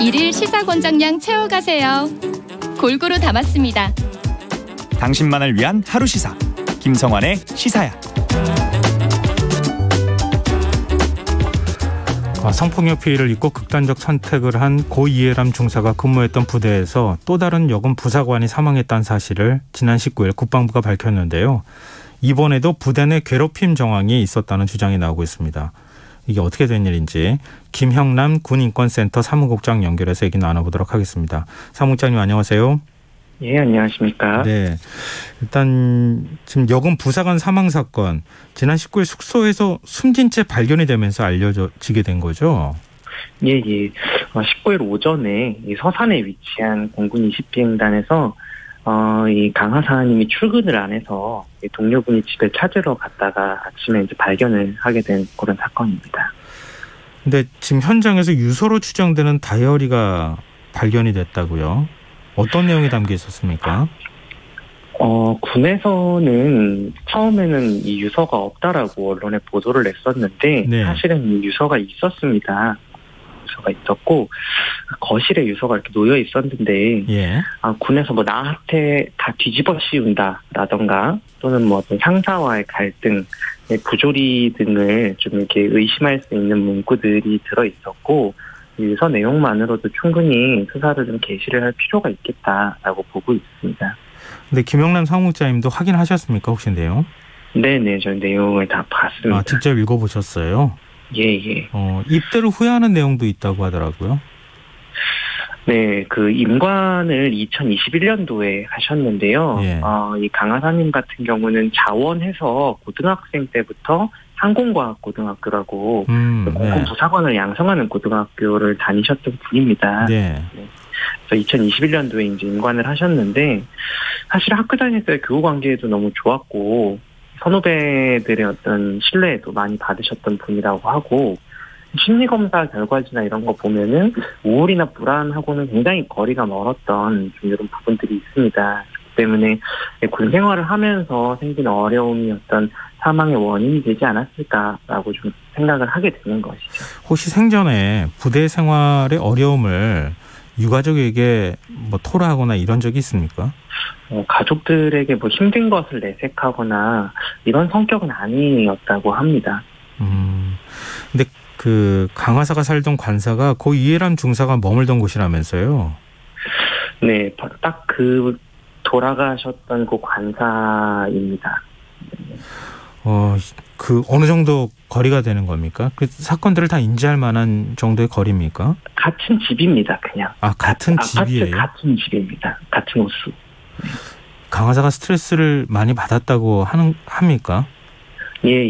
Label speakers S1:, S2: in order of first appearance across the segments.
S1: 일일 시사권장량 채워가세요. 골고루 담았습니다.
S2: 당신만을 위한 하루 시사 김성환의 시사야.
S3: 성폭력 피해를 입고 극단적 선택을 한 고 이해람 중사가 근무했던 부대에서 또 다른 여군 부사관이 사망했다는 사실을 지난 19일 국방부가 밝혔는데요. 이번에도 부대 내 괴롭힘 정황이 있었다는 주장이 나오고 있습니다. 이게 어떻게 된 일인지 김형남 군인권센터 사무국장 연결해서 얘기 나눠보도록 하겠습니다. 사무국장님 안녕하세요.
S4: 예, 안녕하십니까.
S3: 네, 일단 지금 여군 부사관 사망 사건 지난 19일 숙소에서 숨진 채 발견이 되면서 알려지게 된 거죠?
S4: 예. 19일 오전에 이 서산에 위치한 공군 20비행단에서 이 강하사님이 출근을 안 해서 동료분이 집에 찾으러 갔다가 아침에 이제 발견을 하게 된 그런 사건입니다.
S3: 근데 지금 현장에서 유서로 추정되는 다이어리가 발견이 됐다고요? 어떤 내용이 담겨 있었습니까?
S4: 군에서는 처음에는 이 유서가 없다라고 언론에 보도를 냈었는데
S3: 네.
S4: 사실은 이 유서가 있었습니다. 유서가 있었고 거실에 유서가 이렇게 놓여 있었는데
S3: 예.
S4: 군에서 뭐 나한테 다 뒤집어 씌운다라던가 또는 뭐 어떤 상사와의 갈등, 부조리 등을 좀 이렇게 의심할 수 있는 문구들이 들어 있었고 유서 내용만으로도 충분히 수사를 좀 개시를 할 필요가 있겠다라고 보고 있습니다.
S3: 근데 김영남 사무국장님도 확인하셨습니까 혹시 내용?
S4: 네네, 저 내용을 다 봤습니다.
S3: 직접 읽어보셨어요?
S4: 예.
S3: 입대를 후회하는 내용도 있다고 하더라고요.
S4: 네, 그 임관을 2021년도에 하셨는데요.
S3: 예.
S4: 이 강하사님 같은 경우는 자원해서 고등학생 때부터 항공과학고등학교라고 공군 부사관을 양성하는 고등학교를 다니셨던 분입니다.
S3: 네.
S4: 그래서 2021년도에 이제 임관을 하셨는데 사실 학교 다닐 때 교우 관계도 너무 좋았고 선후배들의 어떤 신뢰도 많이 받으셨던 분이라고 하고 심리검사 결과지나 이런 거 보면은 우울이나 불안하고는 굉장히 거리가 멀었던 좀 이런 부분들이 있습니다. 그렇기 때문에 군 생활을 하면서 생긴 어려움이 어떤 사망의 원인이 되지 않았을까라고 좀 생각을 하게 되는 것이죠.
S3: 혹시 생전에 부대 생활의 어려움을 유가족에게 뭐 토로하거나 이런 적이 있습니까?
S4: 가족들에게 뭐 힘든 것을 내색하거나 이런 성격은 아니었다고 합니다.
S3: 근데 그 강하사가 살던 관사가 고 이해람 중사가 머물던 곳이라면서요?
S4: 네, 딱 그 돌아가셨던 그 관사입니다.
S3: 그 어느 정도 거리가 되는 겁니까? 그 사건들을 다 인지할 만한 정도의 거리입니까?
S4: 같은 집입니다, 그냥.
S3: 같은 집이에요?
S4: 같은 집입니다. 같은 호수.
S3: 강하사가 스트레스를 많이 받았다고 합니까?
S4: 예.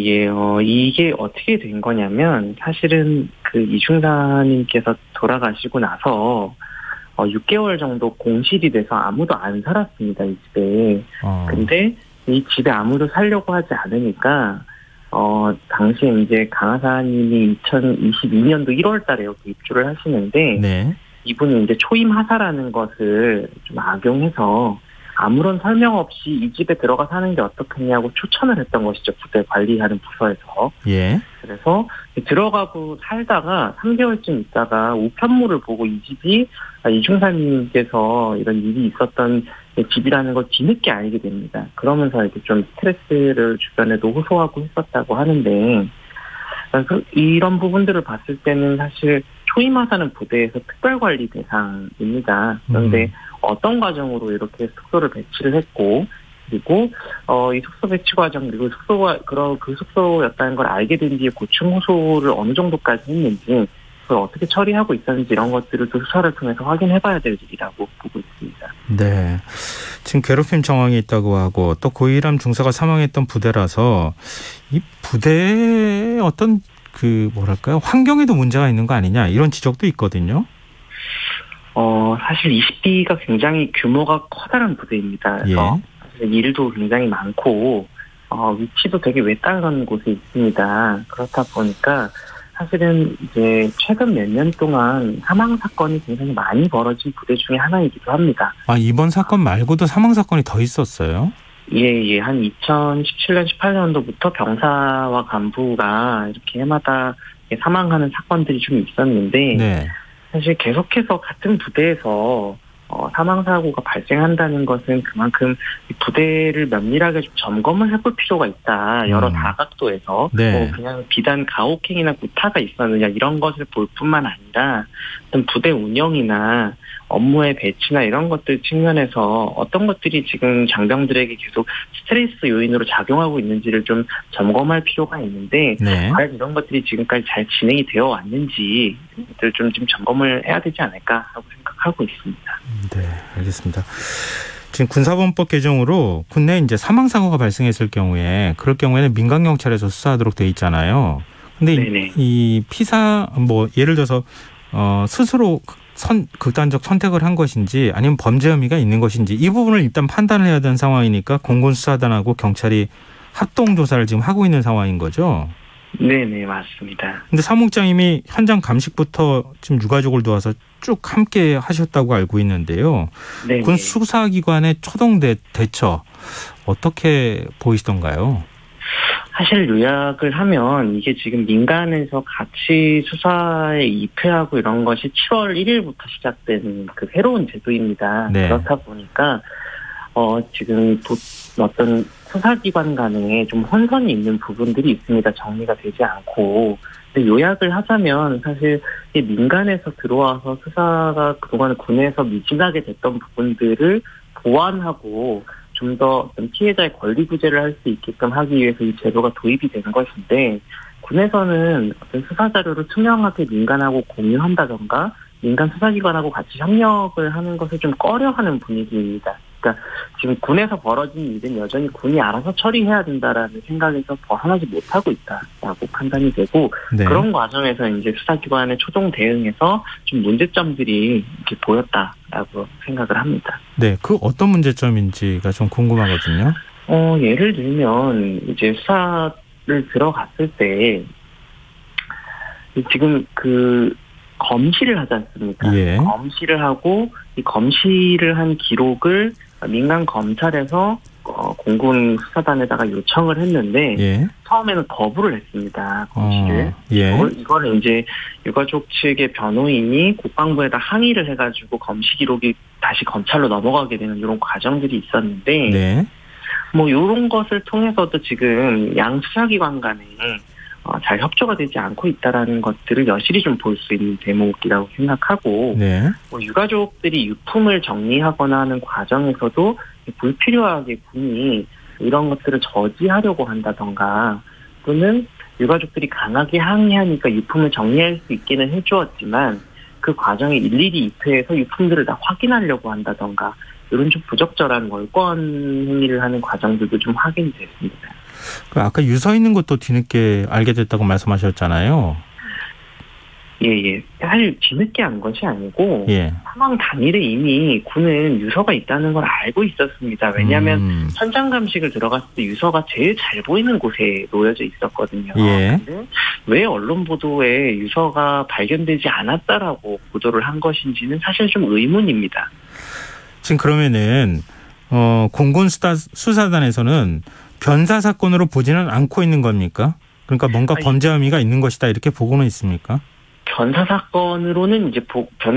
S4: 이게 어떻게 된 거냐면 사실은 그 이중사님께서 돌아가시고 나서 6개월 정도 공실이 돼서 아무도 안 살았습니다, 이 집에. 근데 이 집에 아무도 살려고 하지 않으니까 당시에 이제 강하사님이 2022년도 1월 달에 여기 입주를 하시는데
S3: 네.
S4: 이분이 이제 초임 하사라는 것을 좀 악용해서 아무런 설명 없이 이 집에 들어가 사는 게 어떻겠냐고 추천을 했던 것이죠. 부대 관리하는 부서에서.
S3: 예.
S4: 그래서 들어가고 살다가 3개월쯤 있다가 우편물을 보고 이 집이 이중사님께서 이런 일이 있었던 집이라는 걸 뒤늦게 알게 됩니다. 그러면서 이렇게 좀 스트레스를 주변에도 호소하고 했었다고 하는데 이런 부분들을 봤을 때는 사실 초임하사는 부대에서 특별관리 대상입니다. 그런데 어떤 과정으로 이렇게 숙소를 배치를 했고 그리고 이 숙소 배치 과정 그리고 숙소가 그 숙소였다는 걸 알게 된 뒤에 고충 호소를 어느 정도까지 했는지 그걸 어떻게 처리하고 있었는지 이런 것들을 또 수사를 통해서 확인해봐야 될 일이라고 보고 있습니다.
S3: 네, 지금 괴롭힘 정황이 있다고 하고 또 고 이해람 중사가 사망했던 부대라서 이 부대의 어떤 그 뭐랄까요 환경에도 문제가 있는 거 아니냐 이런 지적도 있거든요.
S4: 사실 20B가 굉장히 규모가 커다란 부대입니다. 그래서 사실 일도 굉장히 많고 위치도 되게 외딴 곳에 있습니다. 그렇다 보니까 사실은 이제 최근 몇 년 동안 사망 사건이 굉장히 많이 벌어진 부대 중에 하나이기도 합니다.
S3: 이번 사건 말고도 사망 사건이 더 있었어요?
S4: 예. 한 2017년, 18년도부터 병사와 간부가 이렇게 해마다 사망하는 사건들이 좀 있었는데,
S3: 네.
S4: 사실 계속해서 같은 부대에서 사망사고가 발생한다는 것은 그만큼 부대를 면밀하게 좀 점검을 해볼 필요가 있다. 여러 다각도에서.
S3: 네.
S4: 그냥 비단 가혹행위나 구타가 있었느냐 이런 것을 볼 뿐만 아니라 어떤 부대 운영이나 업무의 배치나 이런 것들 측면에서 어떤 것들이 지금 장병들에게 계속 스트레스 요인으로 작용하고 있는지를 좀 점검할 필요가 있는데
S3: 네.
S4: 과연 이런 것들이 지금까지 잘 진행이 되어 왔는지 좀 점검을 해야 되지 않을까 하고 생각하고 있습니다.
S3: 네, 알겠습니다. 지금 군사범법 개정으로 군내 이제 사망 사고가 발생했을 경우에 그럴 경우에는 민간 경찰에서 수사하도록 돼 있잖아요. 근데
S4: 네네.
S3: 이 피사 뭐 예를 들어서 스스로 극단적 선택을 한 것인지 아니면 범죄 혐의가 있는 것인지 이 부분을 일단 판단을 해야 되는 상황이니까 공군수사단하고 경찰이 합동 조사를 지금 하고 있는 상황인 거죠.
S4: 네네, 맞습니다.
S3: 근데 사무국장님이 현장 감식부터 지금 유가족을 도와서 쭉 함께 하셨다고 알고 있는데요.
S4: 네네.
S3: 군 수사기관의 초동 대처 어떻게 보이시던가요?
S4: 사실 요약을 하면 이게 지금 민간에서 같이 수사에 입회하고 이런 것이 7월 1일부터 시작된 그 새로운 제도입니다.
S3: 네.
S4: 그렇다 보니까 지금 어떤 수사기관 간에 좀 혼선이 있는 부분들이 있습니다. 정리가 되지 않고. 근데 요약을 하자면 사실 이 민간에서 들어와서 수사가 그동안 군에서 미진하게 됐던 부분들을 보완하고 좀 더 피해자의 권리 구제를 할 수 있게끔 하기 위해서 이 제도가 도입이 된 것인데 군에서는 어떤 수사 자료를 투명하게 민간하고 공유한다던가 민간 수사기관하고 같이 협력을 하는 것을 좀 꺼려하는 분위기입니다. 그러니까 지금 군에서 벌어진 일은 여전히 군이 알아서 처리해야 된다라는 생각에서 벗어나지 못하고 있다라고 판단이 되고
S3: 네.
S4: 그런 과정에서 이제 수사기관의 초동 대응에서 좀 문제점들이 이렇게 보였다라고 생각을 합니다.
S3: 네, 그 어떤 문제점인지가 좀 궁금하거든요.
S4: 예를 들면 이제 수사를 들어갔을 때 지금 그 검시를 하지 않습니까?
S3: 예.
S4: 검시를 하고 이 검시를 한 기록을 민간 검찰에서 공군 수사단에다가 요청을 했는데
S3: 예.
S4: 처음에는 거부를 했습니다. 검시를.
S3: 예.
S4: 이거를 이제 유가족 측의 변호인이 국방부에다 항의를 해가지고 검시 기록이 다시 검찰로 넘어가게 되는 이런 과정들이 있었는데
S3: 네.
S4: 뭐 이런 것을 통해서도 지금 양 수사기관 간에 잘 협조가 되지 않고 있다라는 것들을 여실히 좀 볼 수 있는 대목이라고 생각하고
S3: 네.
S4: 뭐 유가족들이 유품을 정리하거나 하는 과정에서도 불필요하게 군이 이런 것들을 저지하려고 한다던가 또는 유가족들이 강하게 항의하니까 유품을 정리할 수 있기는 해주었지만 그 과정에 일일이 입회해서 유품들을 다 확인하려고 한다던가 이런 좀 부적절한 월권 행위를 하는 과정들도 좀 확인이 됐습니다.
S3: 아까 유서 있는 것도 뒤늦게 알게 됐다고 말씀하셨잖아요.
S4: 예. 사실 뒤늦게 한 것이 아니고
S3: 예.
S4: 사망 당일에 이미 군은 유서가 있다는 걸 알고 있었습니다. 왜냐하면 현장 감식을 들어갔을 때 유서가 제일 잘 보이는 곳에 놓여져 있었거든요.
S3: 예.
S4: 근데 왜 언론 보도에 유서가 발견되지 않았다라고 보도를 한 것인지는 사실 좀 의문입니다.
S3: 지금 그러면은 공군 수사단에서는 변사 사건으로 보지는 않고 있는 겁니까? 그러니까 뭔가 범죄 혐의가 있는 것이다 이렇게 보고는 있습니까?
S4: 변사 사건으로는 이제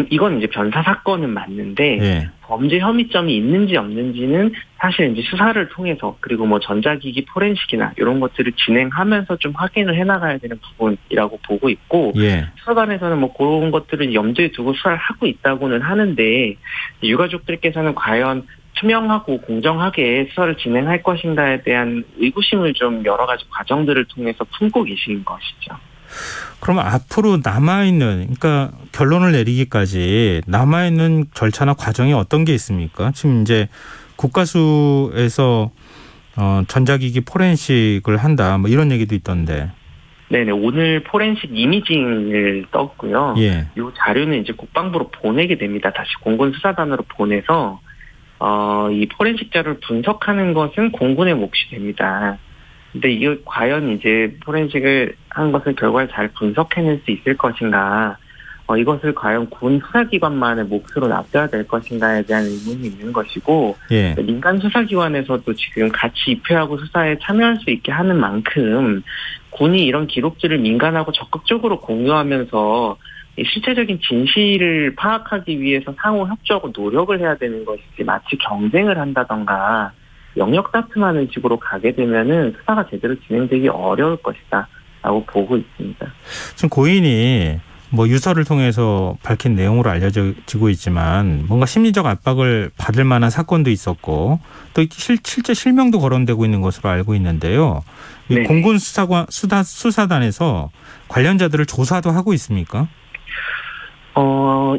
S4: 이건 이제 변사 사건은 맞는데
S3: 예.
S4: 범죄 혐의점이 있는지 없는지는 사실 이제 수사를 통해서 그리고 뭐 전자기기 포렌식이나 이런 것들을 진행하면서 좀 확인을 해나가야 되는 부분이라고 보고 있고
S3: 예.
S4: 수사관에서는 뭐 그런 것들을 염두에 두고 수사를 하고 있다고는 하는데 유가족들께서는 과연 투명하고 공정하게 수사를 진행할 것인가에 대한 의구심을 좀 여러 가지 과정들을 통해서 품고 계신 것이죠.
S3: 그러면 앞으로 남아있는, 그러니까 결론을 내리기까지 남아있는 절차나 과정이 어떤 게 있습니까? 지금 이제 국가수에서 전자기기 포렌식을 한다, 뭐 이런 얘기도 있던데.
S4: 네네, 오늘 포렌식 이미징을 떴고요.
S3: 예.
S4: 이 자료는 이제 국방부로 보내게 됩니다. 다시 공군 수사단으로 보내서 이 포렌식 자료를 분석하는 것은 공군의 몫이 됩니다. 근데 이게 과연 이제 포렌식을 한 것을 결과를 잘 분석해낼 수 있을 것인가, 이것을 과연 군 수사기관만의 몫으로 납둬야 될 것인가에 대한 의문이 있는 것이고,
S3: 예.
S4: 민간 수사기관에서도 지금 같이 입회하고 수사에 참여할 수 있게 하는 만큼 군이 이런 기록들을 민간하고 적극적으로 공유하면서 이 실체적인 진실을 파악하기 위해서 상호 협조하고 노력을 해야 되는 것이지 마치 경쟁을 한다던가 영역 다툼하는 식으로 가게 되면은 수사가 제대로 진행되기 어려울 것이다라고 보고 있습니다.
S3: 지금 고인이 뭐 유서를 통해서 밝힌 내용으로 알려지고 있지만 뭔가 심리적 압박을 받을 만한 사건도 있었고 또 실제 실명도 거론되고 있는 것으로 알고 있는데요. 이 공군 수사단에서 관련자들을 조사도 하고 있습니까?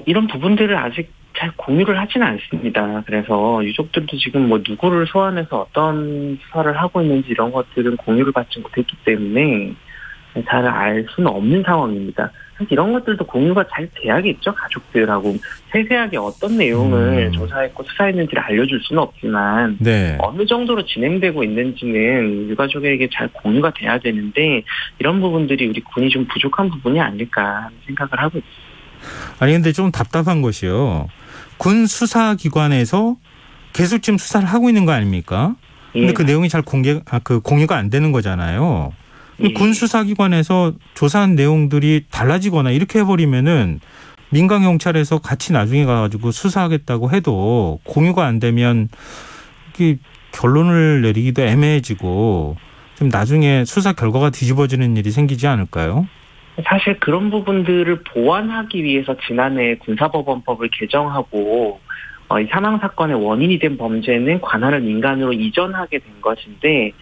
S4: 이런 부분들을 아직 잘 공유를 하지는 않습니다. 그래서 유족들도 지금 뭐 누구를 소환해서 어떤 수사를 하고 있는지 이런 것들은 공유를 받지 못했기 때문에 잘 알 수는 없는 상황입니다. 사실 이런 것들도 공유가 잘 돼야겠죠. 가족들하고 세세하게 어떤 내용을 조사했고 수사했는지를 알려줄 수는 없지만
S3: 네.
S4: 어느 정도로 진행되고 있는지는 유가족에게 잘 공유가 돼야 되는데 이런 부분들이 우리 군이 좀 부족한 부분이 아닐까 하는 생각을 하고 있습니다.
S3: 아니 근데 좀 답답한 것이요. 군 수사기관에서 계속 지금 수사를 하고 있는 거 아닙니까? 근데 그 내용이 잘 공유가 안 되는 거잖아요. 군 수사기관에서 조사한 내용들이 달라지거나 이렇게 해버리면은 민간 경찰에서 같이 나중에 가가지고 수사하겠다고 해도 공유가 안 되면 이게 결론을 내리기도 애매해지고 좀 나중에 수사 결과가 뒤집어지는 일이 생기지 않을까요?
S4: 사실 그런 부분들을 보완하기 위해서 지난해 군사법원법을 개정하고 이 사망 사건의 원인이 된 범죄는 관할을 민간으로 이전하게 된 것인데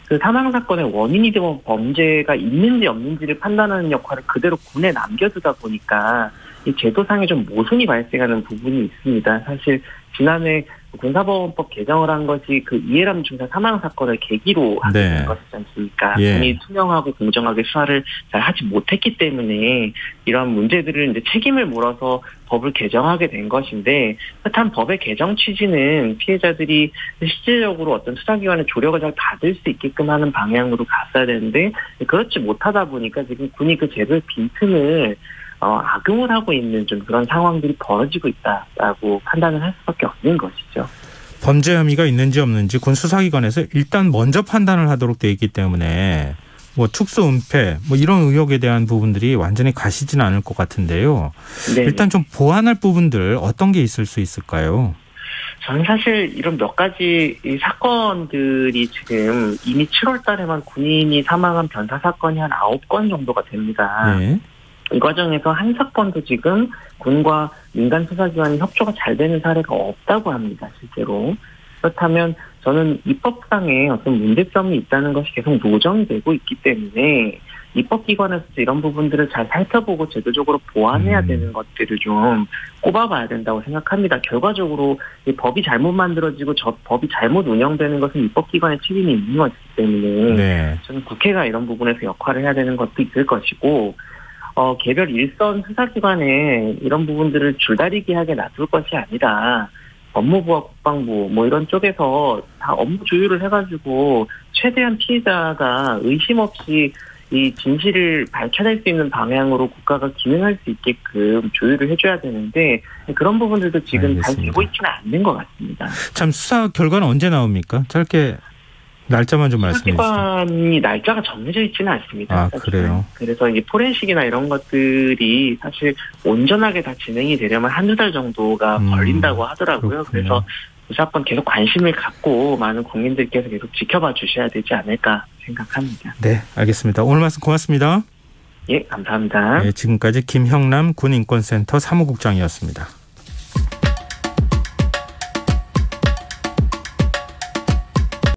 S4: 그 사망 사건의 원인이 된 범죄가 있는지 없는지를 판단하는 역할을 그대로 군에 남겨두다 보니까 이 제도상에 좀 모순이 발생하는 부분이 있습니다. 사실 지난해 군사법원법 개정을 한 것이 그 이해람 중사 사망 사건을 계기로 하게 된 것이지 않습니까? 군이 투명하고 공정하게 수사를 잘 하지 못했기 때문에 이러한 문제들을 이제 책임을 물어서 법을 개정하게 된 것인데 그렇다면 법의 개정 취지는 피해자들이 실질적으로 어떤 수사기관의 조력을 잘 받을 수 있게끔 하는 방향으로 갔어야 되는데 그렇지 못하다 보니까 지금 군이 그 제도의 빈틈을 악용을 하고 있는 좀 그런 상황들이 벌어지고 있다라고 판단을 할 수밖에 없는 것이죠.
S3: 범죄 혐의가 있는지 없는지 군 수사기관에서 일단 먼저 판단을 하도록 돼 있기 때문에 뭐 축소 은폐 뭐 이런 의혹에 대한 부분들이 완전히 가시지는 않을 것 같은데요. 네. 일단 좀 보완할 부분들 어떤 게 있을 수 있을까요?
S4: 저는 사실 이런 몇 가지 이 사건들이 지금 이미 7월 달에만 군인이 사망한 변사 사건이 한 9건 정도가 됩니다. 네. 이 과정에서 한 사건도 지금 군과 민간 수사기관이 협조가 잘 되는 사례가 없다고 합니다. 실제로. 그렇다면 저는 입법상에 어떤 문제점이 있다는 것이 계속 노정이 되고 있기 때문에 입법기관에서 이런 부분들을 잘 살펴보고 제도적으로 보완해야 되는 것들을 좀 꼽아봐야 된다고 생각합니다. 결과적으로 이 법이 잘못 만들어지고 법이 잘못 운영되는 것은 입법기관의 책임이 있는 것이기 때문에 저는 국회가 이런 부분에서 역할을 해야 되는 것도 있을 것이고 개별 일선 수사기관에 이런 부분들을 줄다리기하게 놔둘 것이 아니라 법무부와 국방부 뭐 이런 쪽에서 다 업무 조율을 해가지고 최대한 피해자가 의심 없이 이 진실을 밝혀낼 수 있는 방향으로 국가가 기능할 수 있게끔 조율을 해줘야 되는데 그런 부분들도 지금 알겠습니다. 잘 되고 있지는 않는 것 같습니다.
S3: 참 수사 결과는 언제 나옵니까? 짧게 날짜만 좀 말씀해 주시죠.
S4: 수사기관이 날짜가 정해져 있지는 않습니다.
S3: 사실은. 그래요?
S4: 그래서 이제 포렌식이나 이런 것들이 사실 온전하게 다 진행이 되려면 한두 달 정도가 걸린다고 하더라고요. 그렇군요. 그래서 이 사건 계속 관심을 갖고 많은 국민들께서 계속 지켜봐 주셔야 되지 않을까 생각합니다.
S3: 네, 알겠습니다. 오늘 말씀 고맙습니다.
S4: 예, 감사합니다.
S3: 네, 지금까지 김형남 군인권센터 사무국장이었습니다.